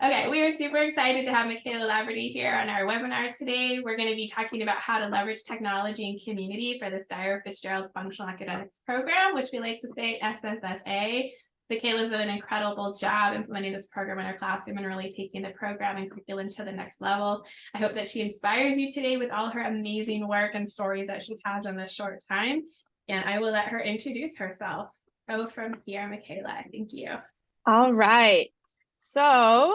Okay, we are super excited to have Michela Laverty here on our webinar today. We're going to be talking about how to leverage technology and community for the Dyer Fitzgerald Functional Academics Program, which we like to say SFFA. Michela's done an incredible job implementing this program in her classroom and really taking the program and curriculum to the next level. I hope that she inspires you today with all her amazing work and stories that she has in this short time. And I will let her introduce herself. Go from here, Michela. Thank you. All right. So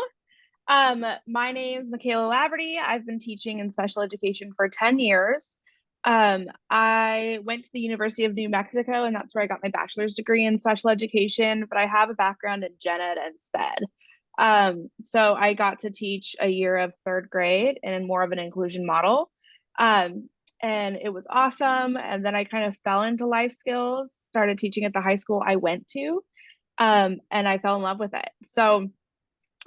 my name is Michela Laverty. I've been teaching in special education for 10 years. I went to the University of New Mexico, and that's where I got my bachelor's degree in special education, but I have a background in gen ed and sped. So I got to teach a year of third grade in more of an inclusion model. And it was awesome. And then I kind of fell into life skills, started teaching at the high school I went to, and I fell in love with it. So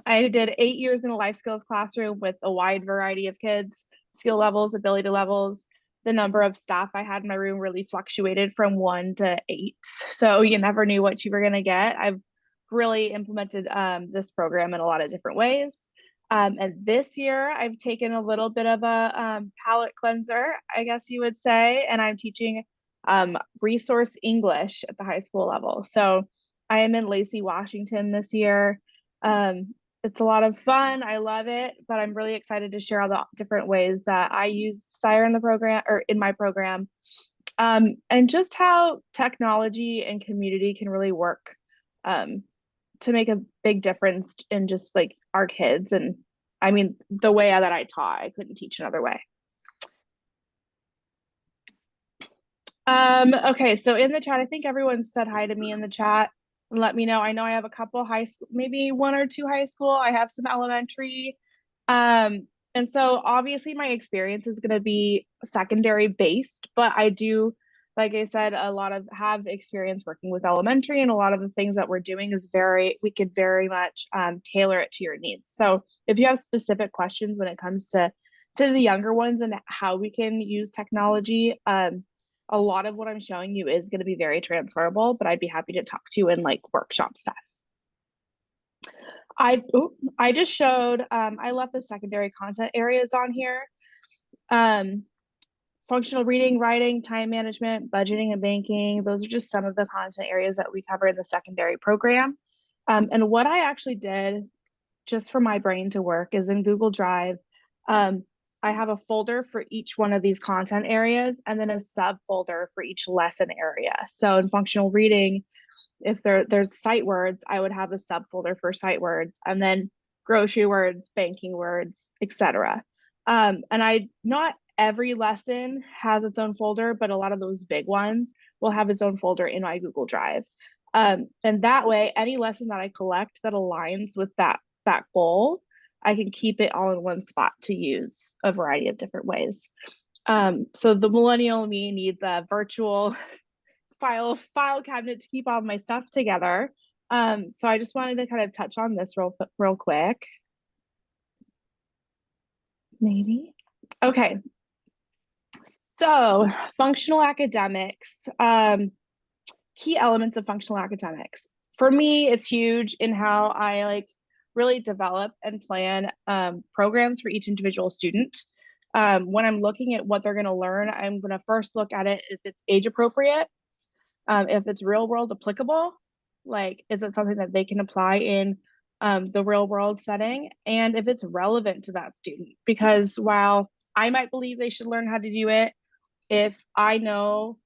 I did 8 years in a life skills classroom with a wide variety of kids, skill levels, ability levels. The number of staff I had in my room really fluctuated from 1 to 8. So you never knew what you were going to get. I've really implemented this program in a lot of different ways. And this year I've taken a little bit of a palate cleanser, I guess you would say, and I'm teaching resource English at the high school level. So I am in Lacey, Washington this year. It's a lot of fun. I love it, but I'm really excited to share all the different ways that I used Sire in the program or in my program, and just how technology and community can really work to make a big difference in just like our kids. And I mean, the way that I taught, I couldn't teach another way. Okay, so in the chat, I think everyone said hi to me in the chat. Let me know. I know I have a couple high school, maybe 1 or 2 high school. I have some elementary. And so obviously my experience is going to be secondary based, but I do, like I said, have experience working with elementary, and a lot of the things that we're doing is we could very much tailor it to your needs. So if you have specific questions when it comes to the younger ones and how we can use technology, a lot of what I'm showing you is going to be very transferable, but I'd be happy to talk to you in like workshop stuff. I just showed, I left the secondary content areas on here. Functional reading, writing, time management, budgeting, and banking. Those are just some of the content areas that we cover in the secondary program. And what I actually did just for my brain to work is in Google Drive, I have a folder for each one of these content areas and then a subfolder for each lesson area. So in functional reading, if there's sight words, I would have a subfolder for sight words, and then grocery words, banking words, etc. And not every lesson has its own folder, but a lot of those big ones will have its own folder in my Google Drive. And that way, any lesson that I collect that aligns with that goal, I can keep it all in one spot to use a variety of different ways. So the millennial me needs a virtual file cabinet to keep all my stuff together. So I just wanted to kind of touch on this real quick. Maybe. Okay. So functional academics, key elements of functional academics. For me, it's huge in how I really develop and plan programs for each individual student. When I'm looking at what they're going to learn, I'm going to first look at it if it's age appropriate, if it's real world applicable, like is it something that they can apply in the real world setting, and if it's relevant to that student. Because while I might believe they should learn how to do it, if I know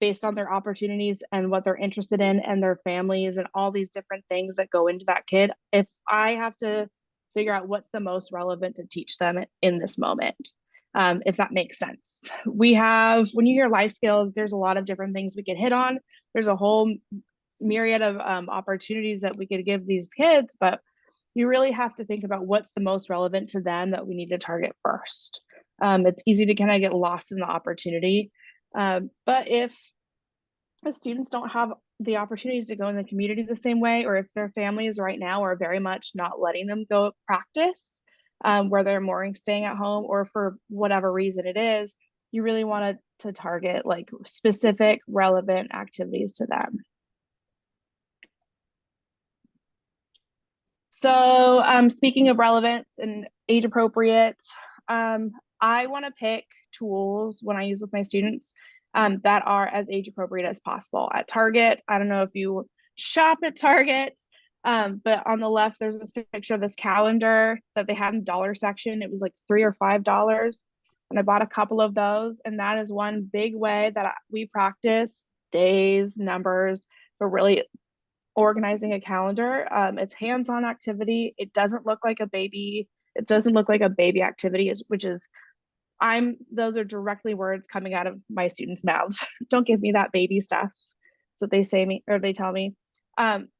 based on their opportunities and what they're interested in and their families and all these different things that go into that kid, if I have to figure out what's the most relevant to teach them in this moment, if that makes sense. When you hear life skills, there's a lot of different things we could hit on. There's a whole myriad of opportunities that we could give these kids, but you really have to think about what's the most relevant to them that we need to target first. It's easy to kind of get lost in the opportunity. But if students don't have the opportunities to go in the community the same way, or if their families right now are very much not letting them go practice, where they're more staying at home, or for whatever reason it is, you really want to target like specific relevant activities to them. So, speaking of relevance and age appropriate, um, I want to pick tools when I use with my students that are as age appropriate as possible. At Target, I don't know if you shop at Target, but on the left, there's this picture of this calendar that they had in the dollar section. It was like $3 or $5. And I bought a couple of those. And that is one big way that we practice days, numbers, but really organizing a calendar. It's hands-on activity. It doesn't look like a baby. It doesn't look like a baby activity, which is those are directly words coming out of my students' mouths. Don't give me that baby stuff. So they say me or they tell me.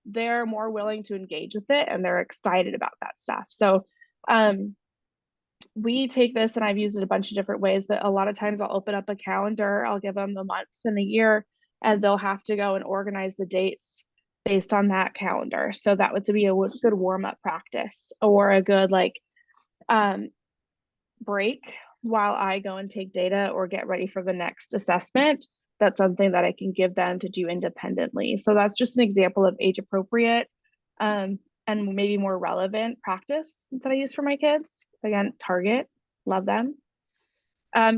They're more willing to engage with it and they're excited about that stuff. So we take this and I've used it a bunch of different ways, but a lot of times I'll open up a calendar, I'll give them the months and the year, and they'll have to go and organize the dates based on that calendar. So that would be a good warm-up practice or a good like break while I go and take data or get ready for the next assessment. That's something that I can give them to do independently. So that's just an example of age appropriate and maybe more relevant practice that I use for my kids. Again, Target, love them.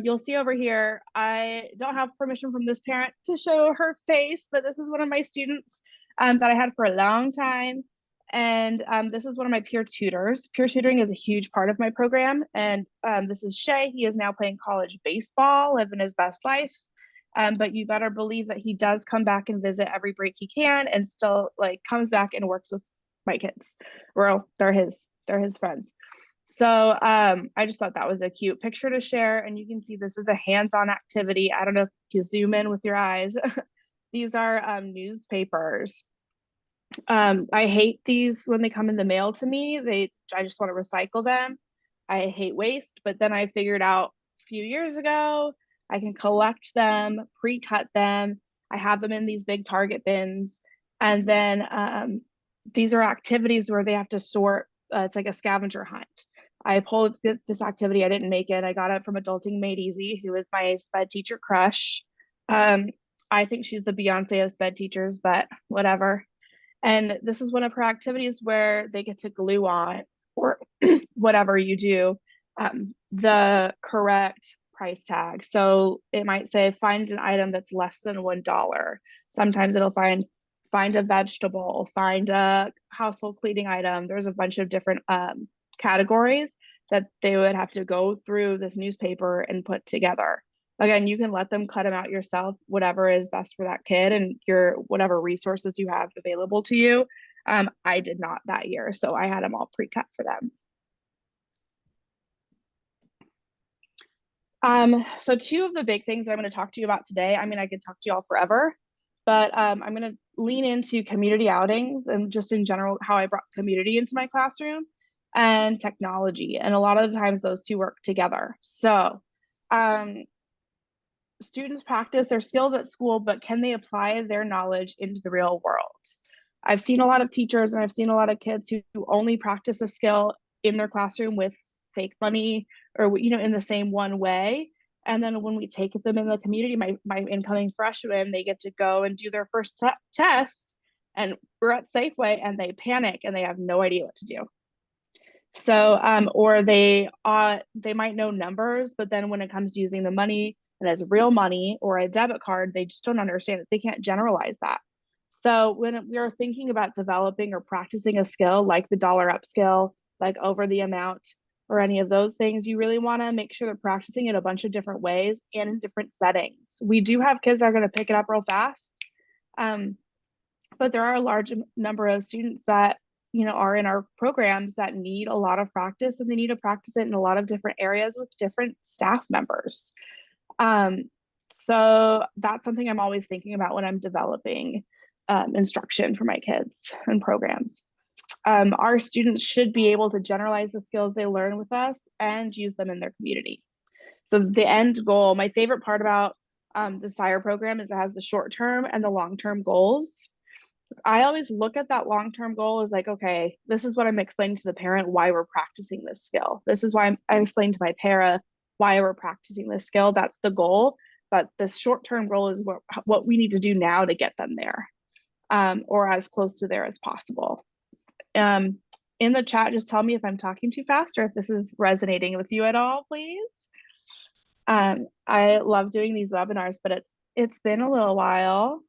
You'll see over here, I don't have permission from this parent to show her face, but this is one of my students that I had for a long time. And this is one of my peer tutors. Peer tutoring is a huge part of my program. And this is Shay. He is now playing college baseball, living his best life. But you better believe that he does come back and visit every break he can and still like comes back and works with my kids. Well, they're his friends. So I just thought that was a cute picture to share. And you can see this is a hands-on activity. I don't know if you zoom in with your eyes. These are newspapers. I hate these when they come in the mail to me. I just want to recycle them. I hate waste, but then I figured out a few years ago, I can collect them, pre-cut them. I have them in these big Target bins. And then these are activities where they have to sort. It's like a scavenger hunt. I pulled this activity. I didn't make it. I got it from Adulting Made Easy, who is my SPED teacher crush. I think she's the Beyonce of SPED teachers, but whatever. And this is one of her activities where they get to glue on or whatever you do, the correct price tag. So it might say, find an item that's less than $1. Sometimes it'll find a vegetable, find a household cleaning item. There's a bunch of different categories that they would have to go through this newspaper and put together. Again, you can let them cut them out yourself, whatever is best for that kid and whatever resources you have available to you. I did not that year, so I had them all pre-cut for them. So two of the big things that I'm going to talk to you about today, I mean, I could talk to you all forever, but I'm going to lean into community outings and just in general, how I brought community into my classroom and technology. And a lot of the times those two work together. So students practice their skills at school, but can they apply their knowledge into the real world? I've seen a lot of teachers and I've seen a lot of kids who only practice a skill in their classroom with fake money or, in the same one way. And then when we take them in the community, my incoming freshmen, they get to go and do their first test and we're at Safeway and they panic and they have no idea what to do. So, or they might know numbers, but then when it comes to using the money and as real money or a debit card, they just don't understand it. They can't generalize that. So when we are thinking about developing or practicing a skill like the dollar up skill, like over the amount or any of those things, you really want to make sure they're practicing in a bunch of different ways and in different settings. We do have kids that are going to pick it up real fast, but there are a large number of students that are in our programs that need a lot of practice and they need to practice it in a lot of different areas with different staff members. So that's something I'm always thinking about when I'm developing instruction for my kids and programs. Our students should be able to generalize the skills they learn with us and use them in their community. So the end goal, my favorite part about the SIRE program is it has the short-term and the long-term goals. I always look at that long-term goal as like, okay, this is what I'm explaining to the parent why we're practicing this skill. This is why I'm explaining to my para why we're practicing this skill. That's the goal. But this short-term goal is what we need to do now to get them there or as close to there as possible. in the chat, just tell me if I'm talking too fast or if this is resonating with you at all, please. I love doing these webinars, but it's been a little while,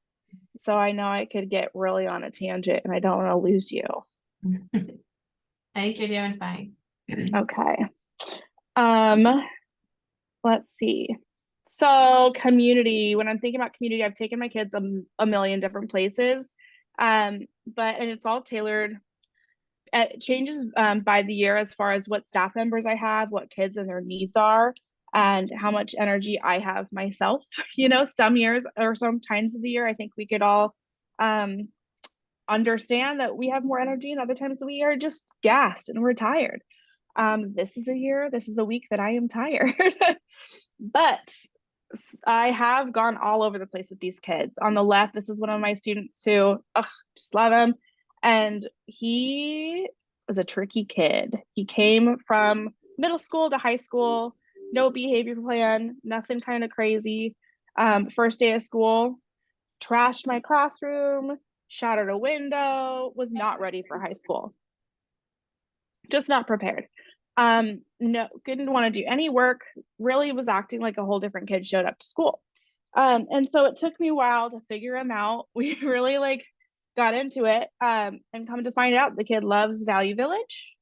so I know I could get really on a tangent and I don't want to lose you. I think you're doing fine. Okay. Let's see. So community, when I'm thinking about community, I've taken my kids a million different places. And it's all tailored. It changes by the year as far as what staff members I have, what kids and their needs are, and how much energy I have myself. You know, some years or some times of the year, I think we could all understand that we have more energy, and other times we are just gassed and we're tired. This is a week that I am tired. But I have gone all over the place with these kids. On the left, this is one of my students who, just love him. And he was a tricky kid. He came from middle school to high school, no behavior plan, nothing kind of crazy. First day of school, trashed my classroom, shattered a window, was not ready for high school. Just not prepared. No, didn't want to do any work, really was acting like a whole different kid showed up to school. And so it took me a while to figure him out. We really got into it, and come to find out the kid loves Value Village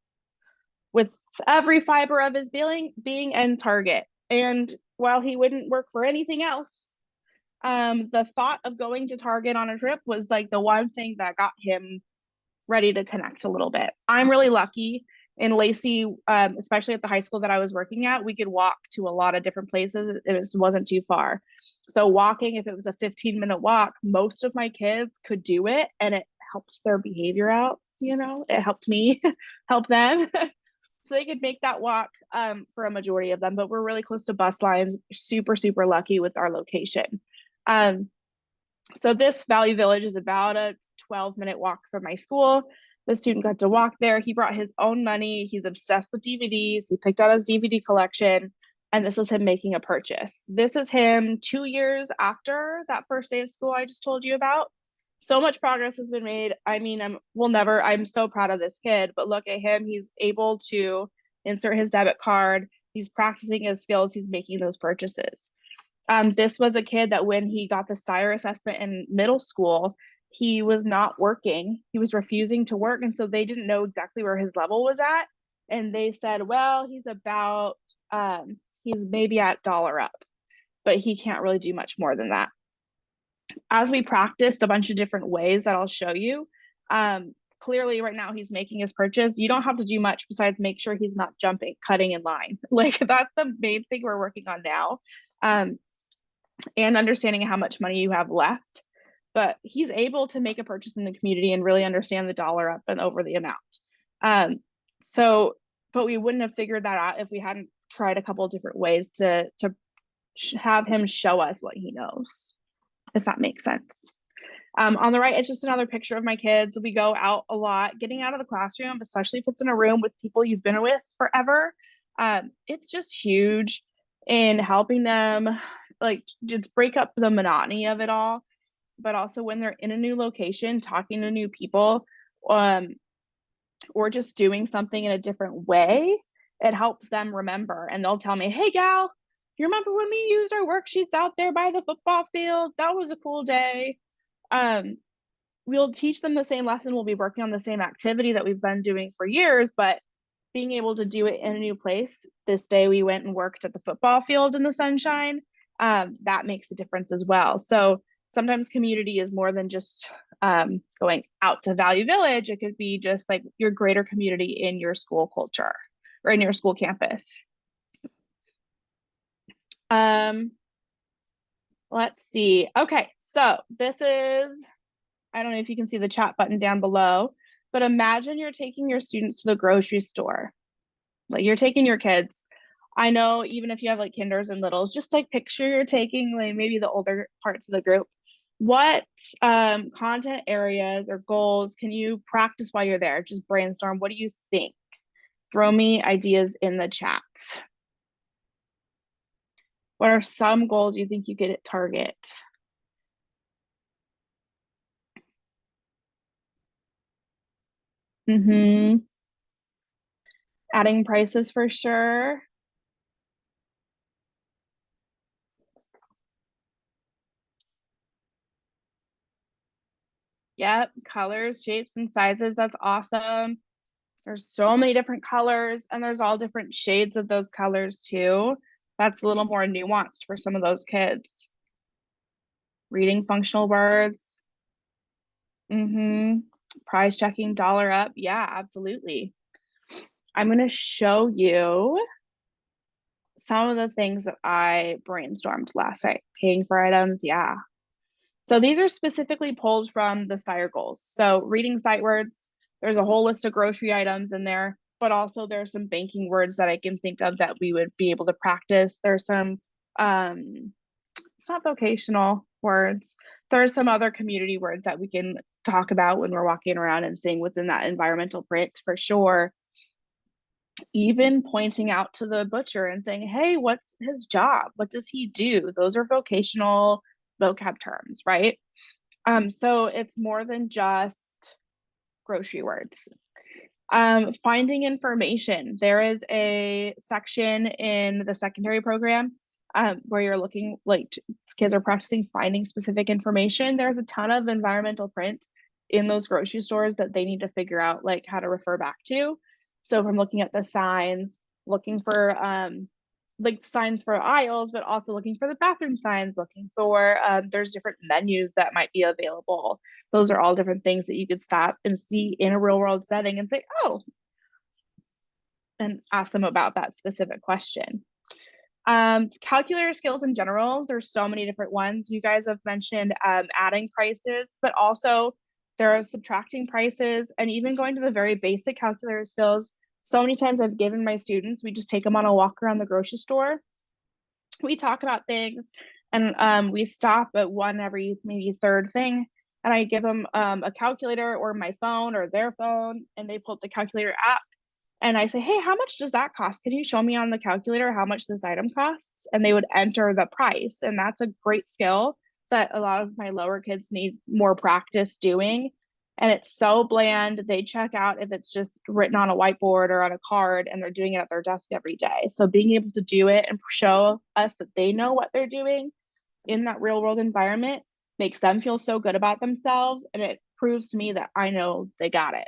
with every fiber of his being and Target. And while he wouldn't work for anything else, the thought of going to Target on a trip was like the one thing that got him ready to connect a little bit. I'm really lucky in Lacey, especially at the high school that I was working at, we could walk to a lot of different places. It just wasn't too far. So walking, if it was a 15-minute walk, most of my kids could do it, and it helped their behavior out. You know, it helped me help them. So they could make that walk for a majority of them, but we're really close to bus lines, super, super lucky with our location. So this Value Village is about a 12-minute walk from my school. The student got to walk there. He brought his own money. He's obsessed with DVDs. He picked out his DVD collection, and this is him making a purchase. This is him 2 years after that first day of school I just told you about. So much progress has been made. I mean, I'm so proud of this kid, but look at him. He's able to insert his debit card. He's practicing his skills. He's making those purchases. This was a kid that when he got the STIRE assessment in middle school, he was not working. He was refusing to work. And so they didn't know exactly where his level was at. And they said, well, he's maybe at dollar up, but he can't really do much more than that. As we practiced a bunch of different ways that I'll show you, clearly right now he's making his purchase. You don't have to do much besides make sure he's not cutting in line. That's the main thing we're working on now. And understanding how much money you have left. But he's able to make a purchase in the community and really understand the dollar up and over the amount. But we wouldn't have figured that out if we hadn't tried a couple of different ways to have him show us what he knows, if that makes sense. On the right, it's just another picture of my kids. We go out a lot, getting out of the classroom, especially if it's in a room with people you've been with forever. It's just huge in helping them just break up the monotony of it all, but also when they're in a new location, talking to new people, or just doing something in a different way, it helps them remember. And they'll tell me, hey gal, you remember when we used our worksheets out there by the football field? That was a cool day. We'll teach them the same lesson. We'll be working on the same activity that we've been doing for years, but being able to do it in a new place. This day we went and worked at the football field in the sunshine. That makes a difference as well. So sometimes community is more than just going out to Value Village. It could be just like your greater community in your school culture or in your school campus. Let's see. Okay, so this is, I don't know if you can see the chat button down below, but imagine you're taking your students to the grocery store. Like you're taking your kids. I know even if you have kinders and littles, just picture you're taking maybe the older parts of the group. What content areas or goals can you practice while you're there? Just brainstorm. What do you think? Throw me ideas in the chat. What are some goals you think you could target? Adding prices for sure. Yep, colors, shapes, and sizes. That's awesome. There's so many different colors, and there's all different shades of those colors too. That's a little more nuanced for some of those kids. Reading functional words. Price checking, dollar up. Yeah, absolutely. I'm going to show you some of the things that I brainstormed last night. Paying for items, yeah. So these are specifically pulled from the STIRE goals. So reading sight words, there's a whole list of grocery items in there, but also there's some banking words that I can think of that we would be able to practice. There's some, it's not vocational words. There's some other community words that we can talk about when we're walking around and seeing what's in that environmental print for sure. Even pointing out to the butcher and saying, hey, what's his job? What does he do? Those are vocational vocab terms, right? So it's more than just grocery words. Finding information. There is a section in the secondary program where you're looking, like kids are practicing finding specific information. There's a ton of environmental print in those grocery stores that they need to figure out like how to refer back to. So from looking at the signs, looking for like signs for aisles, but also looking for the bathroom signs, looking for there's different menus that might be available. Those are all different things that you could stop and see in a real world setting and say, oh, and ask them about that specific question. Calculator skills in general, there's so many different ones. You guys have mentioned adding prices, but also there are subtracting prices and even going to the very basic calculator skills. So many times I've given my students, we just take them on a walk around the grocery store. We talk about things and we stop at one every maybe third thing. And I give them a calculator or my phone or their phone, and they pull up the calculator app. And I say, hey, how much does that cost? Can you show me on the calculator how much this item costs? And they would enter the price. And that's a great skill that a lot of my lower kids need more practice doing. And it's so bland. They check out if it's just written on a whiteboard or on a card and they're doing it at their desk every day. So being able to do it and show us that they know what they're doing in that real world environment makes them feel so good about themselves. And it proves to me that I know they got it.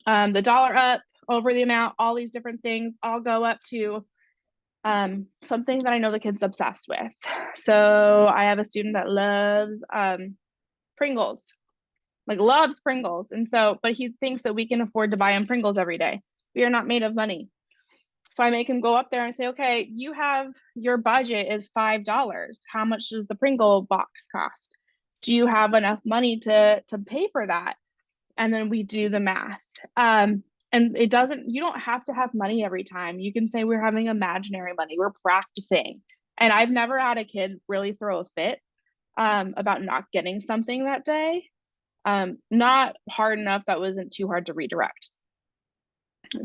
The dollar up, over the amount, all these different things all go up to something that I know the kid's obsessed with. So I have a student that loves Pringles, like loves Pringles. And so, but he thinks that we can afford to buy him Pringles every day. We are not made of money. So I make him go up there and say, okay, you have your budget is $5. How much does the Pringle box cost? Do you have enough money to pay for that? And then we do the math. And it doesn't, you don't have to have money every time. You can say we're having imaginary money, we're practicing. And I've never had a kid really throw a fit about not getting something that day. Not hard enough that wasn't too hard to redirect.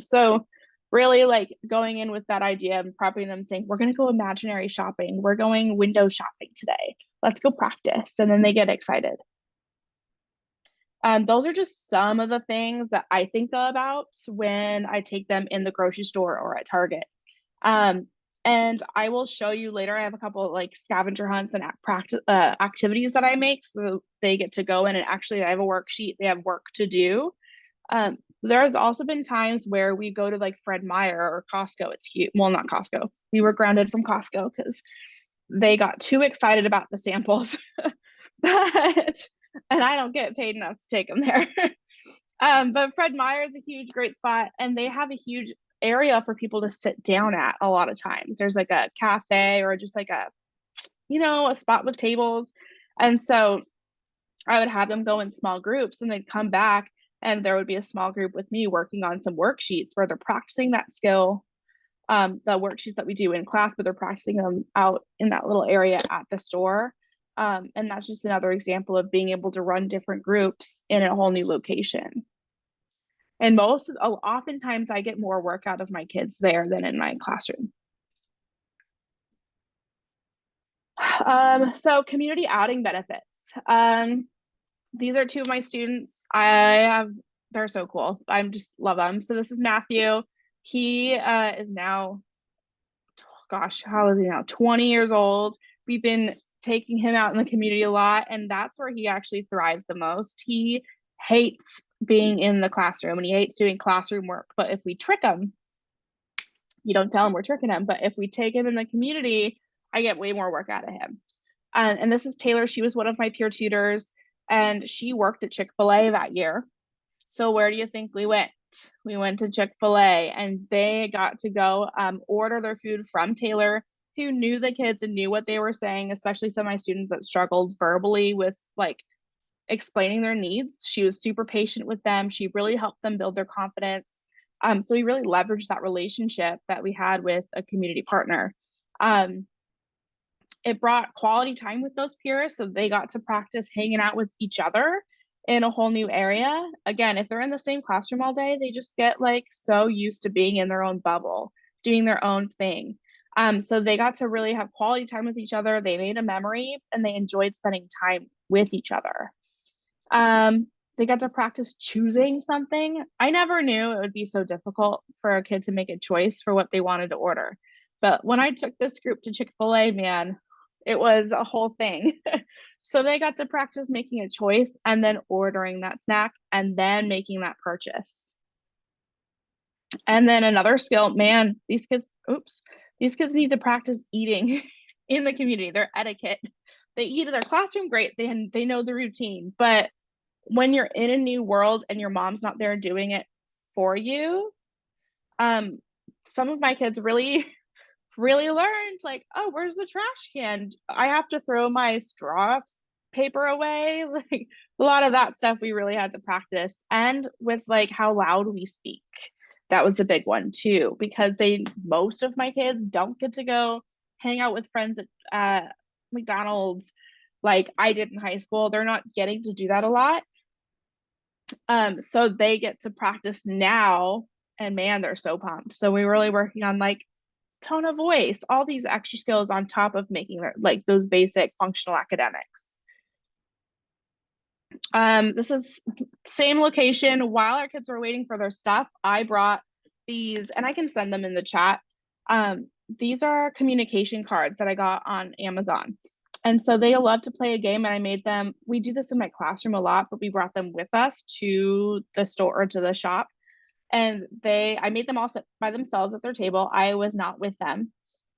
So really like going in with that idea and prepping them saying, we're going to go imaginary shopping. We're going window shopping today. Let's go practice. And then they get excited. Those are just some of the things that I think about when I take them in the grocery store or at Target. And I will show you later. I have a couple of like scavenger hunts and activities that I make, so they get to go in and actually I have a worksheet. They have work to do. There has also been times where we go to like Fred Meyer or Costco. It's cute. Well, not Costco. We were grounded from Costco because they got too excited about the samples. But and I don't get paid enough to take them there. But Fred Meyer is a huge, great spot, and they have a huge area for people to sit down at a lot of times. There's like a cafe or just like a, a spot with tables. And so I would have them go in small groups and they'd come back and there would be a small group with me working on some worksheets where they're practicing that skill, the worksheets that we do in class, but they're practicing them out in that little area at the store. And that's just another example of being able to run different groups in a whole new location. And oftentimes I get more work out of my kids there than in my classroom. So community outing benefits. These are two of my students. I have They're so cool. I'm just love them. So this is Matthew. He is now, gosh, how is he now? 20 years old. We've been taking him out in the community a lot, and that's where he actually thrives the most. He hates being in the classroom and he hates doing classroom work. But if we trick him, you don't tell him we're tricking him. But if we take him in the community, I get way more work out of him. And this is Taylor. She was one of my peer tutors, and she worked at Chick-fil-A that year. So where do you think we went? We went to Chick-fil-A, and they got to go order their food from Taylor, who knew the kids and knew what they were saying, especially some of my students that struggled verbally with like explaining their needs. She was super patient with them. She really helped them build their confidence. So we really leveraged that relationship that we had with a community partner. It brought quality time with those peers, so they got to practice hanging out with each other in a whole new area. Again, if they're in the same classroom all day, they just get like so used to being in their own bubble, doing their own thing. So they got to really have quality time with each other. They made a memory and they enjoyed spending time with each other. They got to practice choosing something. I never knew it would be so difficult for a kid to make a choice for what they wanted to order. But when I took this group to Chick-fil-A, man, it was a whole thing. So they got to practice making a choice and then ordering that snack and then making that purchase. And then another skill, man, these kids need to practice eating in the community, their etiquette. They eat in their classroom, great. They know the routine. But when you're in a new world and your mom's not there doing it for you, some of my kids really learned like, oh, where's the trash can? I have to throw my straw paper away. Like a lot of that stuff we really had to practice. And with like how loud we speak, that was a big one too, because most of my kids don't get to go hang out with friends at McDonald's like I did in high school. They're not getting to do that a lot. So they get to practice now, and man, they're so pumped. So we're really working on like tone of voice, all these extra skills on top of making like those basic functional academics. This is same location. While our kids were waiting for their stuff, I brought these, and I can send them in the chat. These are communication cards that I got on Amazon. And so they love to play a game, and I made them. We do this in my classroom a lot, but we brought them with us to the store or to the shop. And I made them all sit by themselves at their table. I was not with them.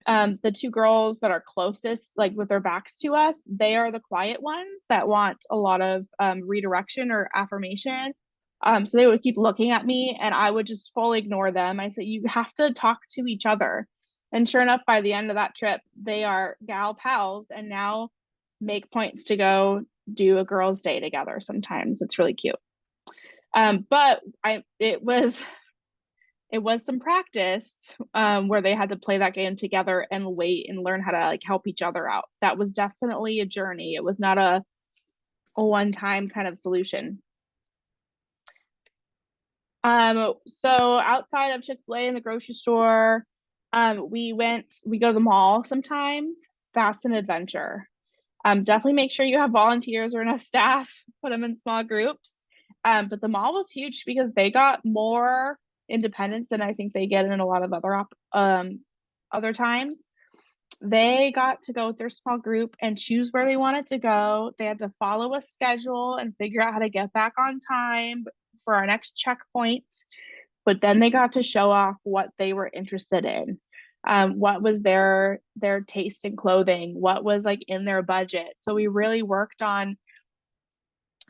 The two girls that are closest, like with their backs to us, they are the quiet ones that want a lot of redirection or affirmation. So they would keep looking at me and I would just fully ignore them. I said, you have to talk to each other. And sure enough, by the end of that trip, they are gal pals and now make points to go do a girls' day together sometimes. It's really cute. But it was some practice where they had to play that game together and wait and learn how to like help each other out. That was definitely a journey. It was not a one-time kind of solution. So outside of Chick-fil-A and the grocery store, we go to the mall sometimes. That's an adventure. Definitely make sure you have volunteers or enough staff, put them in small groups. But the mall was huge because they got more independence than I think they get in a lot of other times. They got to go with their small group and choose where they wanted to go. They had to follow a schedule and figure out how to get back on time for our next checkpoint. But then they got to show off what they were interested in. What was their taste in clothing, what was like in their budget. So we really worked on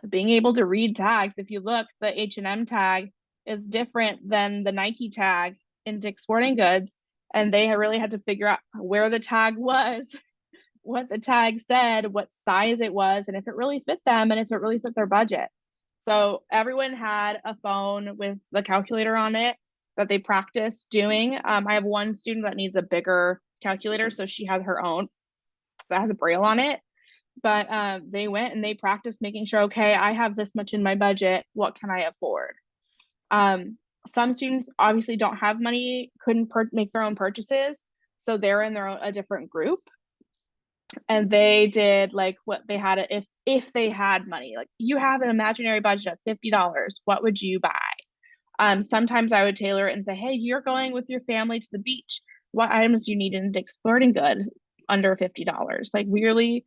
being able to read tags. If you look, the H&M tag is different than the Nike tag in Dick's Sporting Goods. And they really had to figure out where the tag was, what the tag said, what size it was, and if it really fit them and if it really fit their budget. So everyone had a phone with the calculator on it that they practiced doing. I have one student that needs a bigger calculator, so she has her own that has a braille on it. But they went and they practiced making sure, okay, I have this much in my budget. What can I afford? Some students obviously don't have money, couldn't make their own purchases. So they're in a different group. And they did like what they had if they had money. Like, you have an imaginary budget of $50, what would you buy? Sometimes I would tailor it and say, hey, you're going with your family to the beach. What items do you need in Dick's Sporting Good under $50? Like, really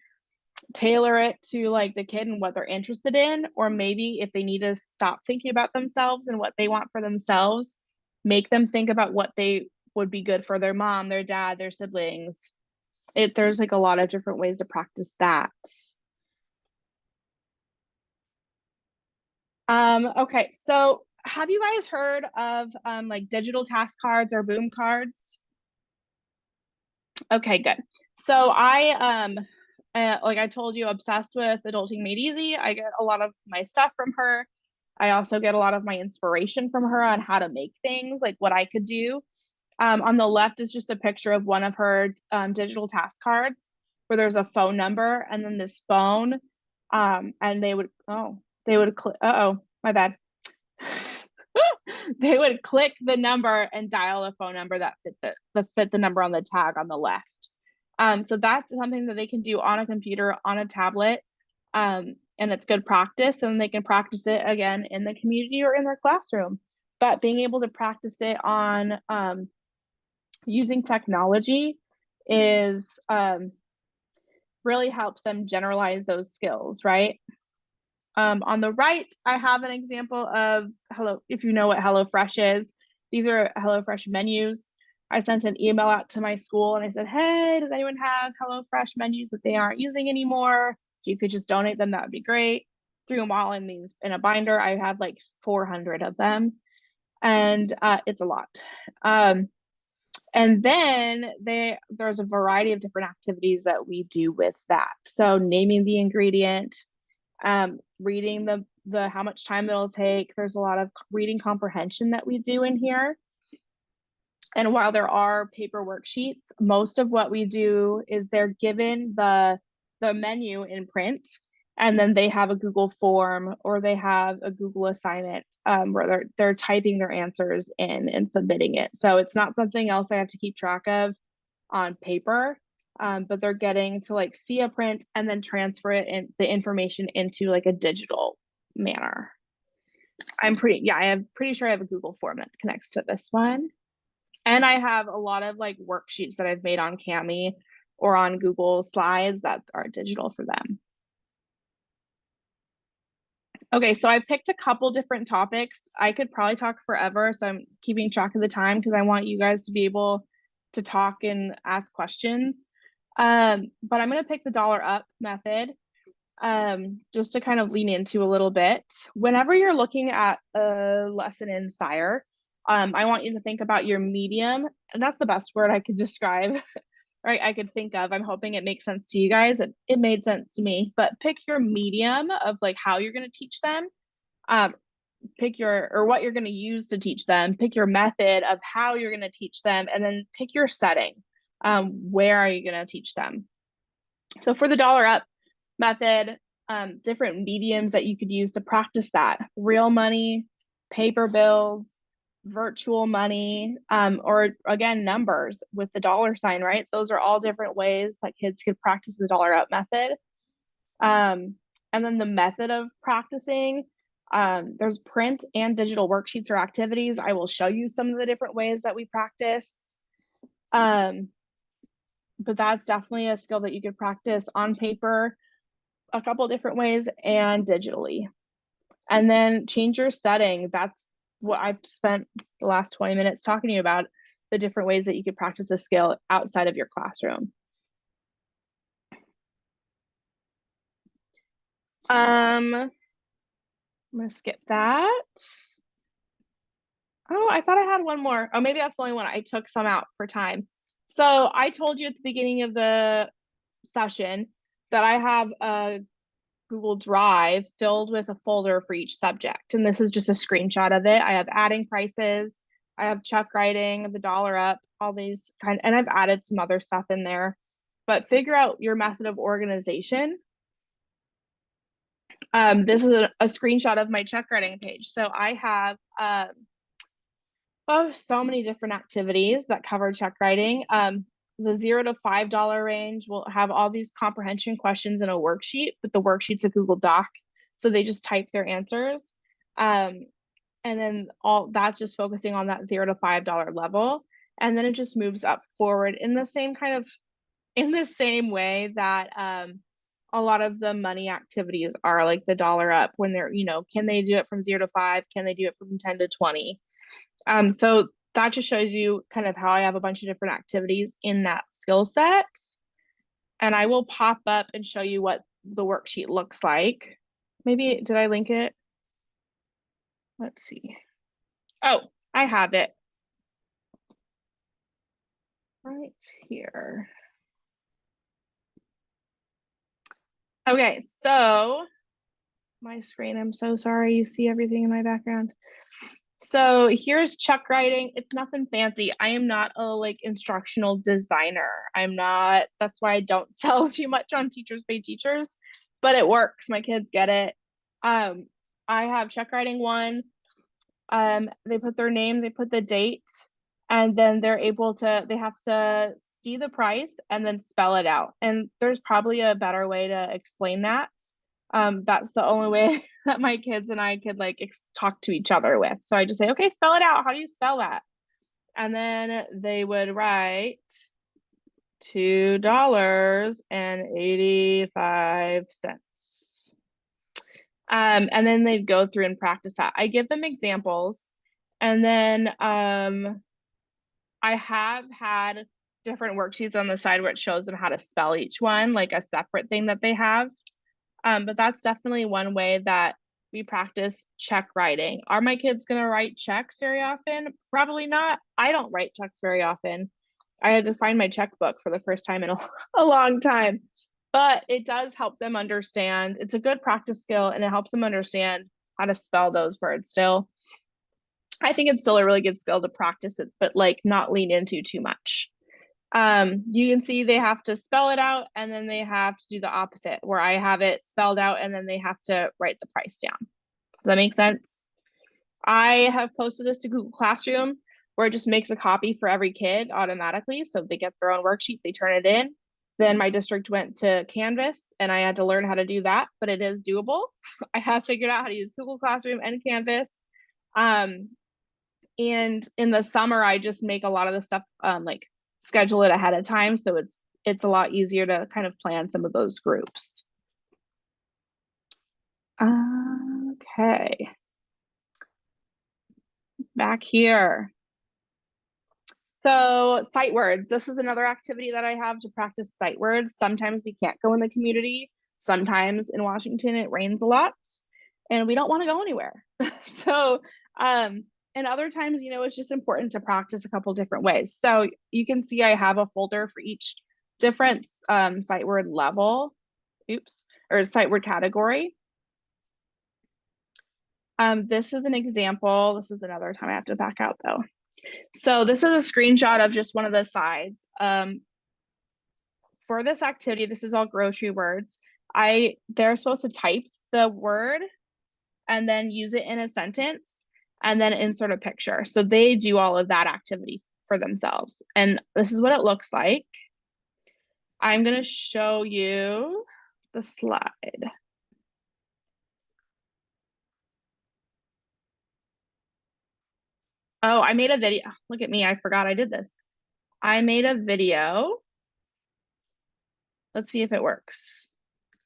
tailor it to like the kid and what they're interested in, or maybe if they need to stop thinking about themselves and what they want for themselves, make them think about what they would be good for their mom, their dad, their siblings. There's like a lot of different ways to practice that. Okay, so have you guys heard of like digital task cards or boom cards? Okay, good. So like I told you, obsessed with Adulting Made Easy. I get a lot of my stuff from her. I also get a lot of my inspiration from her on how to make things, like what I could do. On the left is just a picture of one of her digital task cards where there's a phone number and then this phone, and they would click. Oh, my bad. They would click the number and dial a phone number that fit the number on the tag on the left. So that's something that they can do on a computer, on a tablet, and it's good practice, and they can practice it again in the community or in their classroom. But being able to practice it on using technology is really helps them generalize those skills, right? On the right, I have an example of if you know what HelloFresh is, these are HelloFresh menus. I sent an email out to my school and I said, hey, does anyone have HelloFresh menus that they aren't using anymore? If you could just donate them, that would be great. Threw them all in a binder. I have like 400 of them, and it's a lot. And then there's a variety of different activities that we do with that. So naming the ingredient, reading the how much time it'll take. There's a lot of reading comprehension that we do in here. And while there are paper worksheets, most of what we do is they're given the menu in print, and then they have a Google form or they have a Google assignment where they're typing their answers in and submitting it. So it's not something else I have to keep track of on paper, but they're getting to like see a print and then transfer it and the information into like a digital manner. I'm pretty sure I have a Google form that connects to this one. And I have a lot of like worksheets that I've made on Kami or on Google Slides that are digital for them. Okay, so I picked a couple different topics. I could probably talk forever, so I'm keeping track of the time because I want you guys to be able to talk and ask questions. But I'm going to pick the dollar up method just to kind of lean into a little bit. Whenever you're looking at a lesson in SIRE, I want you to think about your medium, and that's the best word I could describe, right? I could think of. I'm hoping it makes sense to you guys. It made sense to me, but pick your medium of like how you're going to teach them. Pick what you're going to use to teach them, pick your method of how you're going to teach them, and then pick your setting. Where are you going to teach them? So for the dollar up method, different mediums that you could use to practice that: real money, paper bills, virtual money, or again, numbers with the dollar sign, right? Those are all different ways that kids could practice the dollar up method. And then the method of practicing, there's print and digital worksheets or activities. I will show you some of the different ways that we practice. But that's definitely a skill that you could practice on paper a couple different ways and digitally. And then change your setting. That's what I've spent the last 20 minutes talking to you about, the different ways that you could practice this skill outside of your classroom. I'm gonna skip that. Oh, I thought I had one more. Oh, maybe that's the only one. I took some out for time. So I told you at the beginning of the session that I have a Google Drive filled with a folder for each subject. And this is just a screenshot of it. I have adding prices, I have check writing, the dollar up, all these and I've added some other stuff in there. But figure out your method of organization. This is a screenshot of my check writing page. So I have so many different activities that cover check writing. the $0 to $5 range will have all these comprehension questions in a worksheet, but the worksheet's a Google Doc. So they just type their answers. And then all that's just focusing on that $0 to $5 level. And then it just moves up forward in the same way that a lot of the money activities are, like the dollar up, when they're, can they do it from 0 to 5? Can they do it from 10 to 20? So that just shows you kind of how I have a bunch of different activities in that skill set. And I will pop up and show you what the worksheet looks like. Maybe, did I link it? Let's see. Oh, I have it right here. Okay, so my screen, I'm so sorry, you see everything in my background. So here's check writing. It's nothing fancy. I am not a instructional designer. That's why I don't sell too much on Teachers Pay Teachers, but it works. My kids get it. I have check writing 1. They put their name, they put the date, and then they have to see the price and then spell it out. And there's probably a better way to explain that. That's the only way that my kids and I could talk to each other with. So I just say, okay, spell it out. How do you spell that? And then they would write $2.85. And then they'd go through and practice that. I give them examples, and then I have had different worksheets on the side where it shows them how to spell each one, like a separate thing that they have. But that's definitely one way that we practice check writing. Are my kids going to write checks very often? Probably not. I don't write checks very often. I had to find my checkbook for the first time in a long time. But it does help them understand. It's a good practice skill, and it helps them understand how to spell those words still. I think it's still a really good skill to practice it, but not lean into too much. You can see they have to spell it out, and then they have to do the opposite, where I have it spelled out and then they have to write the price down. Does that make sense? I have posted this to Google Classroom, where it just makes a copy for every kid automatically. So they get their own worksheet, they turn it in. Then my district went to Canvas, and I had to learn how to do that, but it is doable. I have figured out how to use Google Classroom and Canvas. And in the summer, I just make a lot of the stuff, schedule it ahead of time. So it's a lot easier to kind of plan some of those groups. Okay. Back here. So sight words. This is another activity that I have to practice sight words. Sometimes we can't go in the community. Sometimes in Washington, it rains a lot and we don't want to go anywhere. So, and other times, it's just important to practice a couple different ways. So you can see I have a folder for each different sight word level, or sight word category. This is an example. This is another time I have to back out though. So this is a screenshot of just one of the sides. For this activity, this is all grocery words. They're supposed to type the word and then use it in a sentence and then insert a picture. So they do all of that activity for themselves. And this is what it looks like. I'm going to show you the slide. Oh, I made a video. Look at me. I forgot I did this. I made a video. Let's see if it works.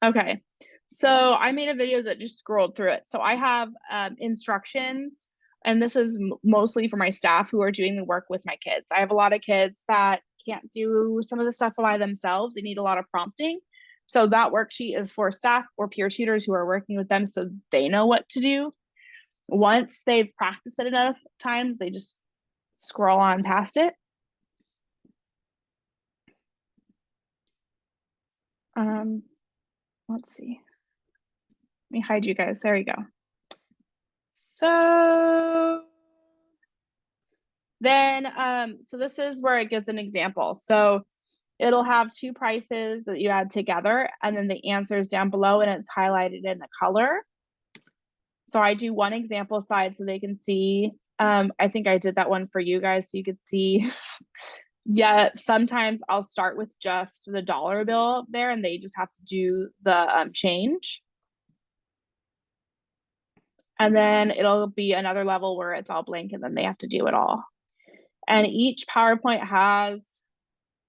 Okay. So I made a video that just scrolled through it. So I have instructions, and this is mostly for my staff who are doing the work with my kids. I have a lot of kids that can't do some of the stuff by themselves. They need a lot of prompting. So that worksheet is for staff or peer tutors who are working with them so they know what to do. Once they've practiced it enough times, they just scroll on past it. Let's see. Let me hide you guys. There you go. So then, so this is where it gives an example. So it'll have two prices that you add together, and then the answers down below, and it's highlighted in the color. So I do one example slide so they can see. I think I did that one for you guys so you could see Yeah, sometimes I'll start with just the dollar bill up there and they just have to do the change. And then it'll be another level where it's all blank and then they have to do it all. And each PowerPoint has,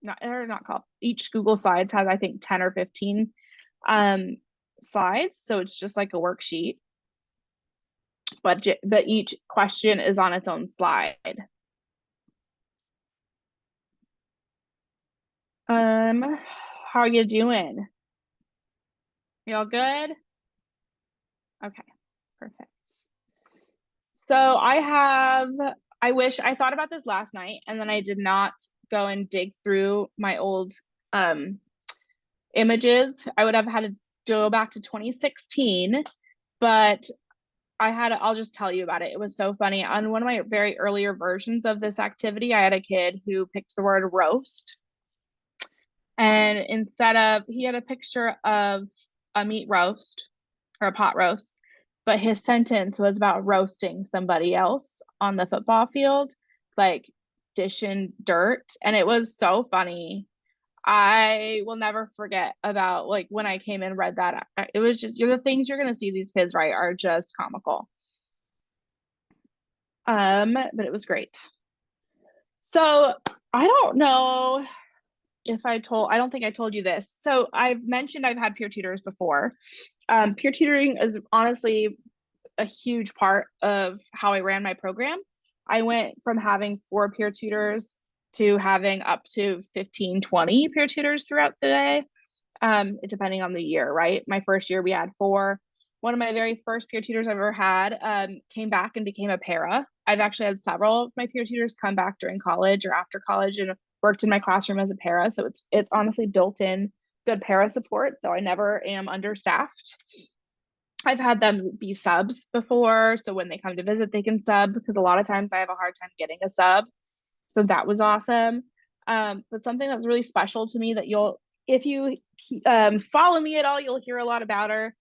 not called, each Google Slides has, I think, 10 or 15 slides. So it's just like a worksheet. But each question is on its own slide. How are you doing? You all good? Okay, perfect. So I thought about this last night and then I did not go and dig through my old images. I would have had to go back to 2016, but I'll just tell you about it. It was so funny. On one of my very earlier versions of this activity, I had a kid who picked the word roast. And he had a picture of a meat roast or a pot roast, but his sentence was about roasting somebody else on the football field, like dishing dirt. And it was so funny. I will never forget about like when I came and read that. It was just the things you're gonna see these kids write are just comical. But it was great. So I don't know I don't think I told you this. So I've mentioned I've had peer tutors before. Peer tutoring is honestly a huge part of how I ran my program. I went from having 4 peer tutors to having up to 15, 20 peer tutors throughout the day, depending on the year, right? My first year we had 4. One of my very first peer tutors I've ever had came back and became a para. I've actually had several of my peer tutors come back during college or after college and worked in my classroom as a para. So it's honestly built in good para support. So I never am understaffed. I've had them be subs before. So when they come to visit, they can sub because a lot of times I have a hard time getting a sub. So that was awesome. But something that's really special to me that if you follow me at all, you'll hear a lot about her.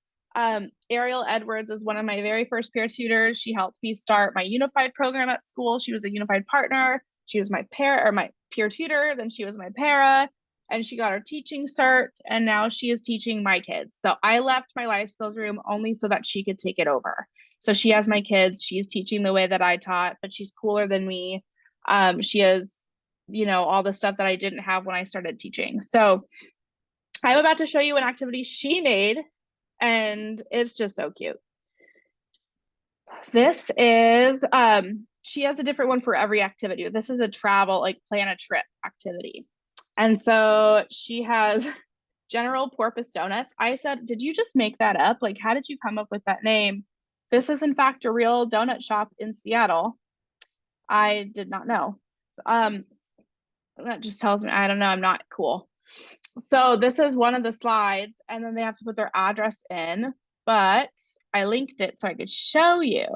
Ariel Edwards is one of my very first peer tutors. She helped me start my unified program at school. She was a unified partner. She was my peer tutor. Then she was my para, and she got her teaching cert. And now she is teaching my kids. So I left my life skills room only so that she could take it over. So she has my kids. She's teaching the way that I taught, but she's cooler than me. She has, all the stuff that I didn't have when I started teaching. So I'm about to show you an activity she made, and it's just so cute. This is, she has a different one for every activity. This is a travel, like plan a trip activity. And so she has General Porpoise Donuts. I said, did you just make that up? Like, how did you come up with that name? This is in fact a real donut shop in Seattle. I did not know. That just tells me, I don't know, I'm not cool. So this is one of the slides, and then they have to put their address in, but I linked it so I could show you.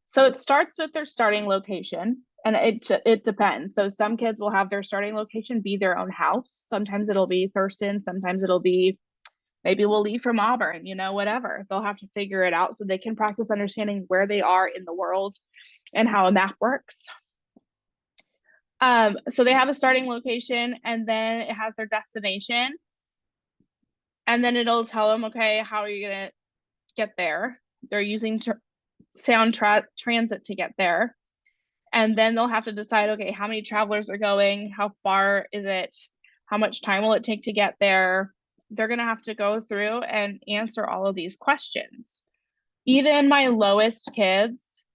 So it starts with their starting location, and it depends. So some kids will have their starting location be their own house. Sometimes it'll be Thurston, sometimes it'll be maybe we'll leave from Auburn, whatever. They'll have to figure it out so they can practice understanding where they are in the world and how a map works. So they have a starting location, and then it has their destination. And then it'll tell them, okay, how are you going to get there? They're using sound transit to get there. And then they'll have to decide, okay, how many travelers are going? How far is it? How much time will it take to get there? They're going to have to go through and answer all of these questions. Even my lowest kids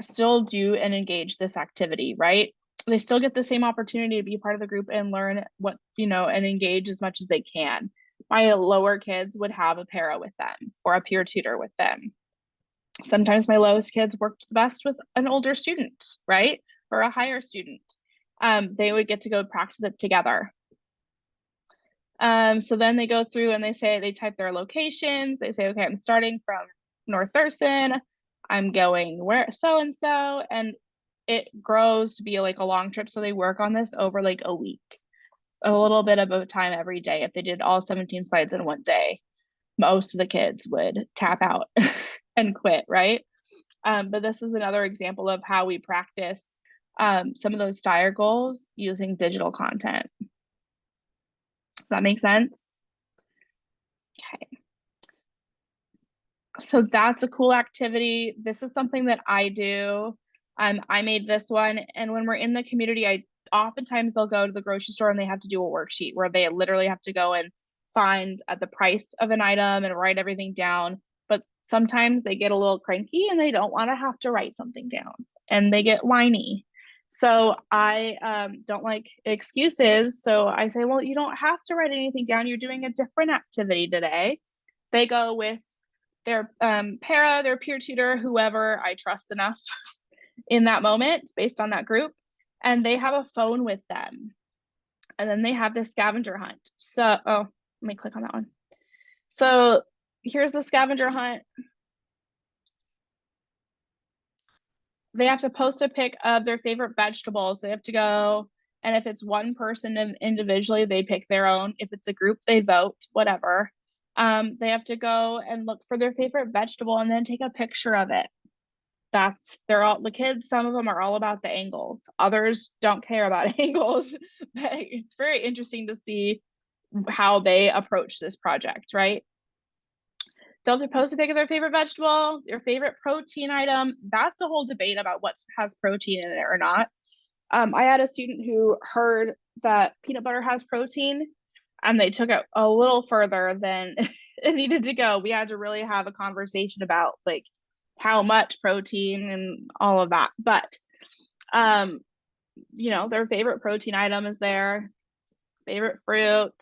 still do and engage this activity, right? They still get the same opportunity to be part of the group and learn what, and engage as much as they can. My lower kids would have a para with them or a peer tutor with them. Sometimes my lowest kids worked the best with an older student, right? Or a higher student. They would get to go practice it together. So then they go through and they type their locations. They say, okay, I'm starting from North Thurston. I'm going where so-and-so, and it grows to be like a long trip. So they work on this over like a week, a little bit of a time every day. If they did all 17 slides in one day, most of the kids would tap out and quit, right? But this is another example of how we practice some of those STIRE goals using digital content. Does that make sense? Okay. So that's a cool activity. This is something that I do. I made this one, and when we're in the community, oftentimes they'll go to the grocery store and they have to do a worksheet where they literally have to go and find the price of an item and write everything down. But sometimes they get a little cranky and they don't want to have to write something down and they get whiny. So I don't like excuses. So I say, well, you don't have to write anything down. You're doing a different activity today. They go with their para, their peer tutor, whoever I trust enough in that moment based on that group, and they have a phone with them. And then they have this scavenger hunt. So, oh, let me click on that one. So here's the scavenger hunt. They have to post a pic of their favorite vegetables. They have to go, and if it's one person individually, they pick their own. If it's a group, they vote, whatever. They have to go and look for their favorite vegetable and then take a picture of it. They're all the kids, some of them are all about the angles. Others don't care about angles, but it's very interesting to see how they approach this project, right? They'll have to post a pic of their favorite vegetable, their favorite protein item. That's a whole debate about what has protein in it or not. I had a student who heard that peanut butter has protein and they took it a little further than it needed to go. We had to really have a conversation about like how much protein and all of that. But, you know, their favorite protein item is their favorite fruit,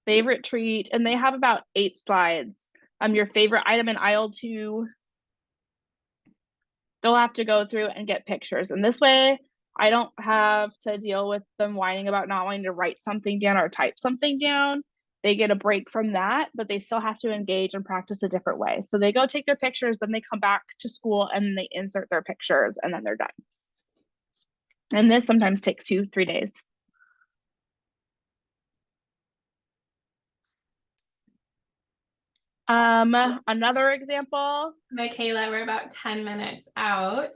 favorite treat, and they have about 8 slides. Your favorite item in aisle 2, they'll have to go through and get pictures. And this way, I don't have to deal with them whining about not wanting to write something down or type something down. They get a break from that, but they still have to engage and practice a different way. So they go take their pictures, then they come back to school and they insert their pictures and then they're done. And this sometimes takes 2-3 days. Another example. Michaela, we're about 10 minutes out.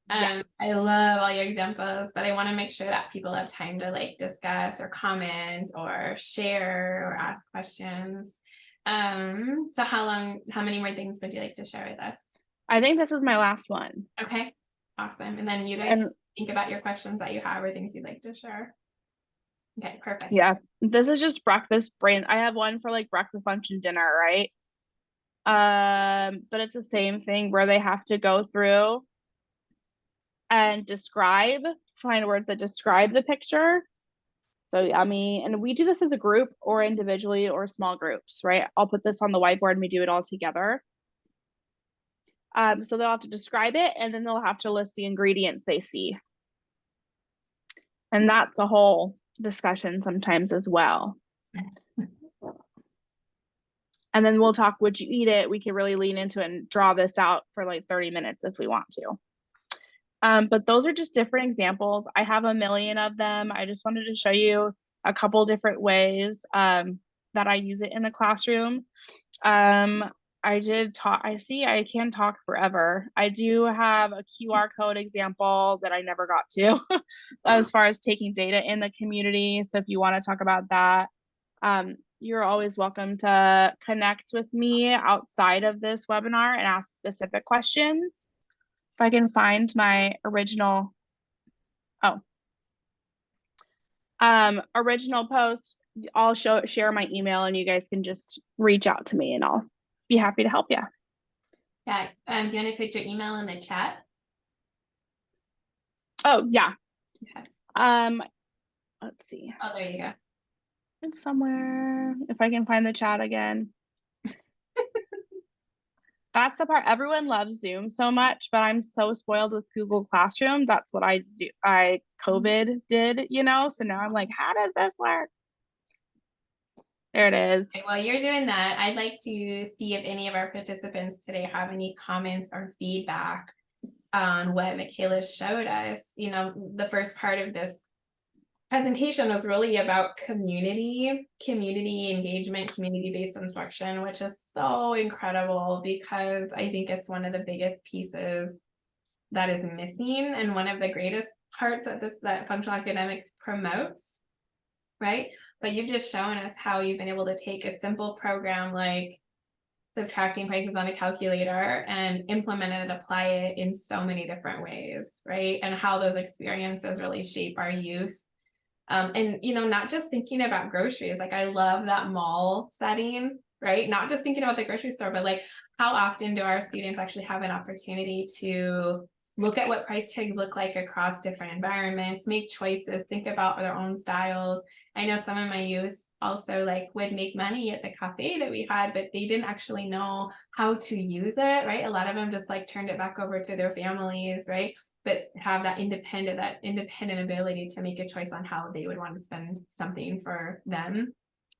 Yes. I love all your examples, but I want to make sure that people have time to like discuss or comment or share or ask questions. So how many more things would you like to share with us? I think this is my last one. Okay, awesome. And then you guys think about your questions that you have or things you'd like to share. Okay, perfect. Yeah, this is just breakfast brain. I have one for like breakfast, lunch, and dinner, right? But it's the same thing where they have to go through and find words that describe the picture. So yummy. And we do this as a group or individually or small groups, right? I'll put this on the whiteboard and we do it all together. So they'll have to describe it and then they'll have to list the ingredients they see. And that's a whole discussion sometimes as well. And then we'll talk, would you eat it? We can really lean into it and draw this out for like 30 minutes if we want to. But those are just different examples. I have a million of them. I just wanted to show you a couple different ways that I use it in the classroom. I can talk forever. I do have a QR code example that I never got to as far as taking data in the community. So if you want to talk about that, you're always welcome to connect with me outside of this webinar and ask specific questions. If I can find my original post, I'll share my email and you guys can just reach out to me and I'll be happy to help you. Yeah. Do you want to put your email in the chat? Oh yeah. Okay. Let's see. Oh, there you go. It's somewhere. If I can find the chat again. That's the part. Everyone loves Zoom so much, but I'm so spoiled with Google Classroom. That's what I do. COVID did, you know, so now I'm like, how does this work? There it is. Okay, while you're doing that, I'd like to see if any of our participants today have any comments or feedback on what Michaela showed us. You know, the first part of this presentation was really about community engagement, community-based instruction, which is so incredible because I think it's one of the biggest pieces that is missing, and one of the greatest parts of this that functional academics promotes, right? But you've just shown us how you've been able to take a simple program like subtracting prices on a calculator and implement it and apply it in so many different ways, right? And how those experiences really shape our youth. And not just thinking about groceries, like I love that mall setting, right? Not just thinking about the grocery store, but like how often do our students actually have an opportunity to look at what price tags look like across different environments, make choices, think about their own styles. I know some of my youth also like would make money at the cafe that we had, but they didn't actually know how to use it, right? A lot of them just like turned it back over to their families, right? But have that independent ability to make a choice on how they would want to spend something for them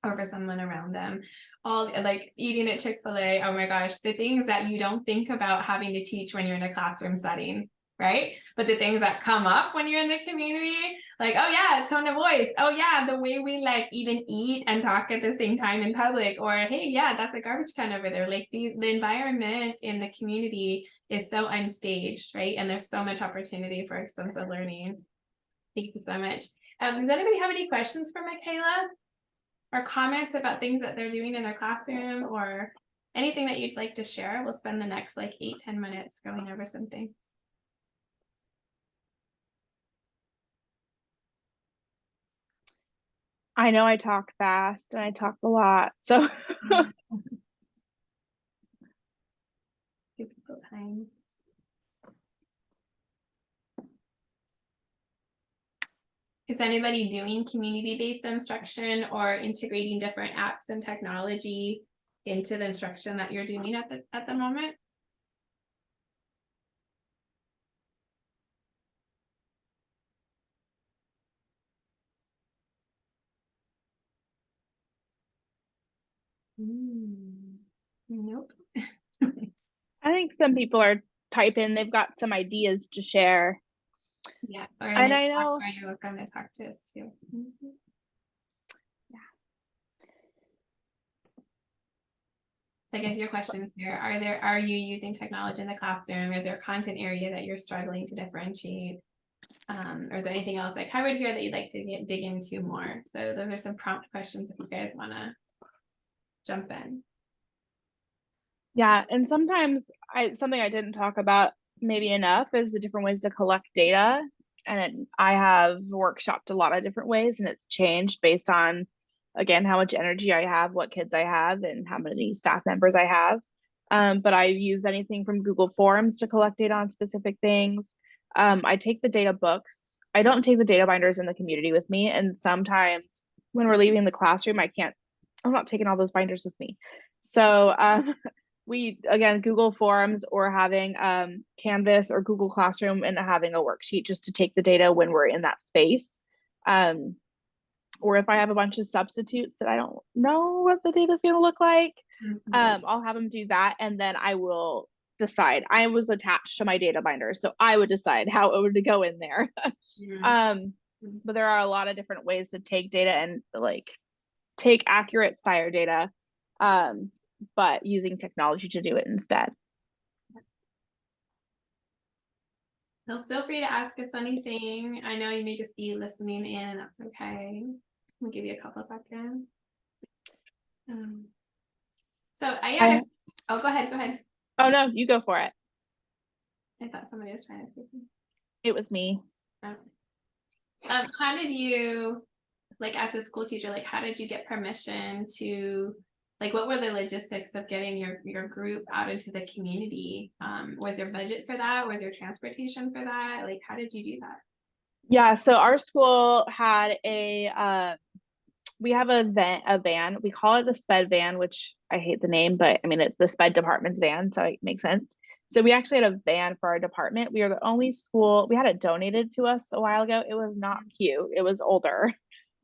or for someone around them. All like eating at Chick-fil-A, oh my gosh, the things that you don't think about having to teach when you're in a classroom setting, right? But the things that come up when you're in the community, like, oh yeah, tone of voice. Oh yeah, the way we like even eat and talk at the same time in public, or hey, yeah, that's a garbage can over there. Like the environment in the community is so unstaged, right? And there's so much opportunity for extensive learning. Thank you so much. Does anybody have any questions for Michela? Or comments about things that they're doing in their classroom or anything that you'd like to share? We'll spend the next like 8-10 minutes going over something. I know I talk fast and I talk a lot, so Give people time. Is anybody doing community-based instruction or integrating different apps and technology into the instruction that you're doing at the moment? Nope. I think some people are typing, they've got some ideas to share. Yeah, and I know or you're welcome to talk to us too. Yeah. So I guess your questions here, are you using technology in the classroom? Is there a content area that you're struggling to differentiate? Or is there anything else I covered here that you'd like to dig into more? So those are some prompt questions if you guys want to jump in. Yeah, and sometimes something I didn't talk about maybe enough is the different ways to collect data. And I have workshopped a lot of different ways, and it's changed based on, again, how much energy I have, what kids I have, and how many staff members I have. But I use anything from Google Forms to collect data on specific things. I take the data books. I don't take the data binders in the community with me. And sometimes when we're leaving the classroom, I'm not taking all those binders with me. So we, again, Google Forms or having Canvas or Google Classroom and having a worksheet just to take the data when we're in that space. Or if I have a bunch of substitutes that I don't know what the data is going to look like, I'll have them do that. And then I will decide. I was attached to my data binder, so I would decide how it would go in there. But there are a lot of different ways to take data and like take accurate STIR data, but using technology to do it instead. So feel free to ask us anything. I know you may just be listening in. That's okay. We'll give you a couple seconds. So oh, go ahead. Oh no, you go for it. I thought somebody was trying to say something. It was me. Oh. How did you, like as a school teacher, like how did you get permission to, like what were the logistics of getting your group out into the community? Was there budget for that? Was there transportation for that? Like how did you do that? Yeah, so our school had we have a van. We call it the SPED van, which I hate the name, but I mean, it's the SPED department's van, so it makes sense. So we actually had a van for our department. We are the only school, we had it donated to us a while ago. It was not cute. It was older.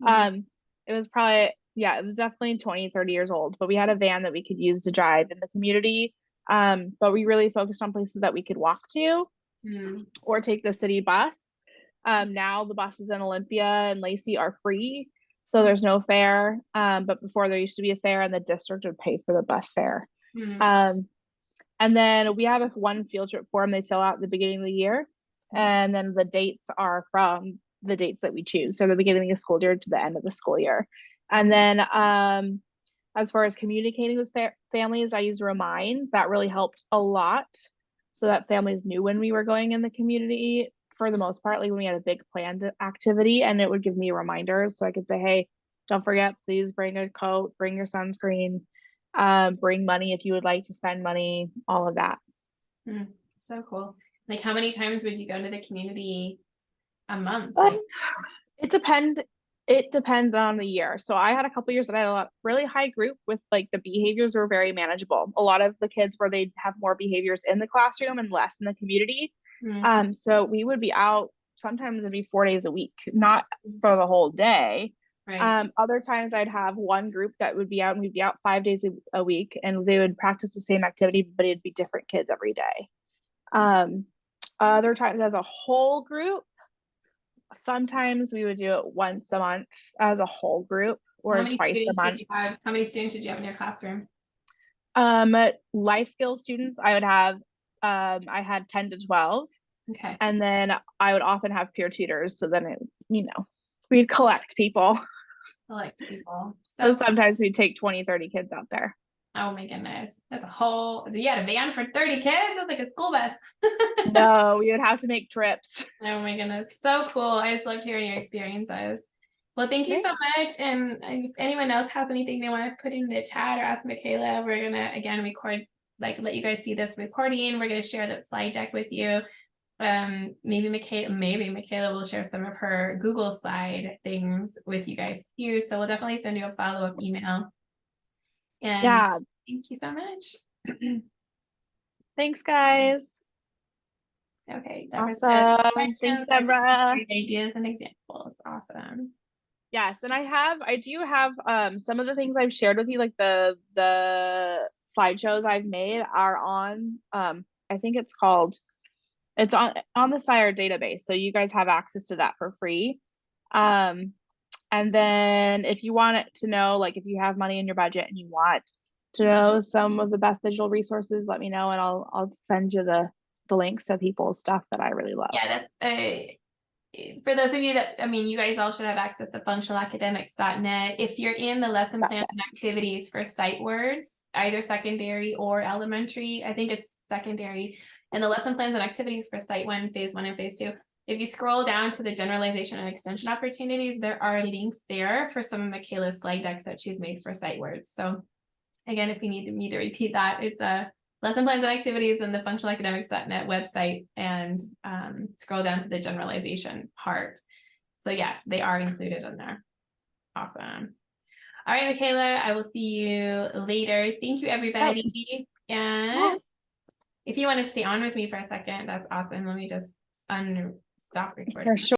It was probably, yeah, it was definitely 20, 30 years old, but we had a van that we could use to drive in the community. But we really focused on places that we could walk to or take the city bus. Now the buses in Olympia and Lacey are free, so there's no fare. But before there used to be a fare and the district would pay for the bus fare. And then we have a one field trip form they fill out at the beginning of the year. And then the dates are from the dates that we choose. So the beginning of the school year to the end of the school year. And then as far as communicating with families, I use Remind. That really helped a lot so that families knew when we were going in the community for the most part, like when we had a big planned activity, and it would give me reminders so I could say, hey, don't forget, please bring a coat, bring your sunscreen, bring money if you would like to spend money, all of that. So cool. Like, how many times would you go to the community a month? It depends on the year. So I had a couple years that I had a really high group with like the behaviors were very manageable. A lot of the kids where they'd have more behaviors in the classroom and less in the community. So we would be out, sometimes it'd be 4 days a week, not for the whole day. Right. Other times I'd have one group that would be out and we'd be out 5 days a week and they would practice the same activity, but it'd be different kids every day. Other times as a whole group, sometimes we would do it once a month as a whole group or twice a month. How many students did you have in your classroom? Life skills students, I would have, I had 10 to 12. Okay. And then I would often have peer tutors. So then we'd collect people. So sometimes we'd take 20, 30 kids out there. Oh my goodness. That's so you had a van for 30 kids? That's like a school bus. No, we would have to make trips. Oh my goodness. So cool. I just loved hearing your experiences. Well, thank you so much. And if anyone else has anything they want to put in the chat or ask Michela, we're going to, again, record, like, let you guys see this recording. We're going to share that slide deck with you. Maybe Michela will share some of her Google slide things with you guys too. So we'll definitely send you a follow-up email. And yeah, thank you so much. Thanks, guys. Okay. Awesome. Thanks, Deborah. Ideas and examples. Awesome. Yes, and I do have some of the things I've shared with you, like the slideshows I've made are on I think it's on the SIRE database, so you guys have access to that for free. And then if you want to know, like if you have money in your budget and you want to know some of the best digital resources, let me know and I'll send you the links to people's stuff that I really love. Yeah, that's for those of you that, I mean, you guys all should have access to functionalacademics.net. If you're in the lesson plans and activities for sight words, either secondary or elementary, I think it's secondary, and the lesson plans and activities for Site 1, Phase 1, and Phase 2. If you scroll down to the generalization and extension opportunities, there are links there for some of Michela's slide decks that she's made for sight words. So again, if you need me to repeat that, it's a lesson plans and activities in the functionalacademics.net website, and scroll down to the generalization part. So yeah, they are included in there. Awesome. All right, Michela, I will see you later. Thank you, everybody. And if you want to stay on with me for a second, that's awesome. Let me just stop recording. For sure.